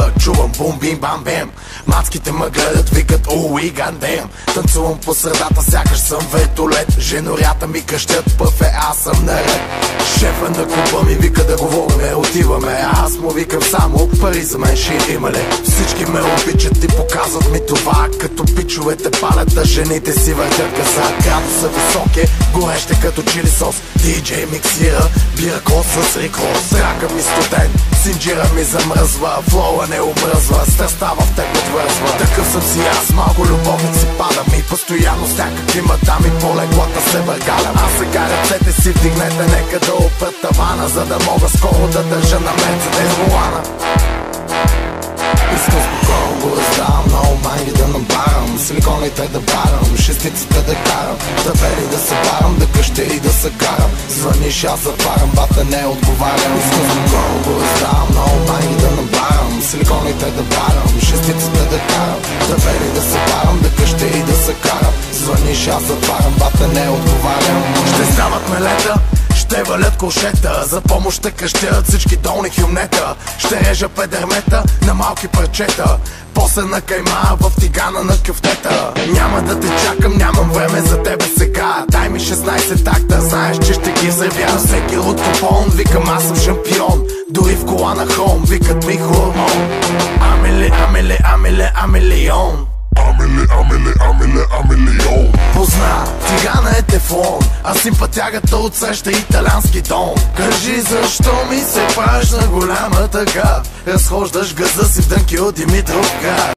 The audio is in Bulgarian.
клъб, чувам бум бим бам бем. Мацките ме гледат, викат уи гандем. Танцувам по средата, сякаш съм вертолет. Женорята ми къщят, пъфе, аз съм наред. Шефа на клуба ми вика да говориме, отиваме. Аз му викам само, пари за мен ще има ли? Всички ме обичат и показват ми това. Като пичовете палят, а жените си въртят къса. Градуса висок е, гореще като чили сос. Диджей миксира, бира кос с рикос. Крака ми студен, синджира ми замръзва. Флоуа не обръзва, страстта в теб отвързва. Такъв съм си аз, малко любовници падам. И постоянно с някакви мадами по леглата се въргалям. Аз сега ръцете си вдигнете, нека да опрат тавана, за да мога скоро да държа на Мерцедес волана. Искам спокойно го раздавам, много манги да набарам, силиконите да барам, шестиците да карам, да вери да се барам, да къща и да се карам. Звъниш, аз затварям, бата не отговарям. Искам спокойно го раздавам, много манги да набарам, силиконите да барам, шестиците да карам, да вери да се барам, да къща и да се карам. Звъниш, аз затварям, бата не отговарям. Ще стават мелета, ще валят кошета, за помощ ще крещят всички долни хюмнета. Ще режа педермета на малки парчета, после на кайма в тигана на кюфтета. Няма да те чакам, нямам време за тебе сега. Дай ми 16 такта, знаеш, че ще ги взревя. Всеки луд купон, викам аз съм шампион. Дори в кола на хром, викат ми хормон. Амели, амели, амели, амелион. Амели, амели, амели, амелион. Позна, тигана е тефлон, а симпатягата отсреща италиански тон. Кажи защо ми се правиш на голяма тъга, разхождаш газа си в дънки от Димитров град.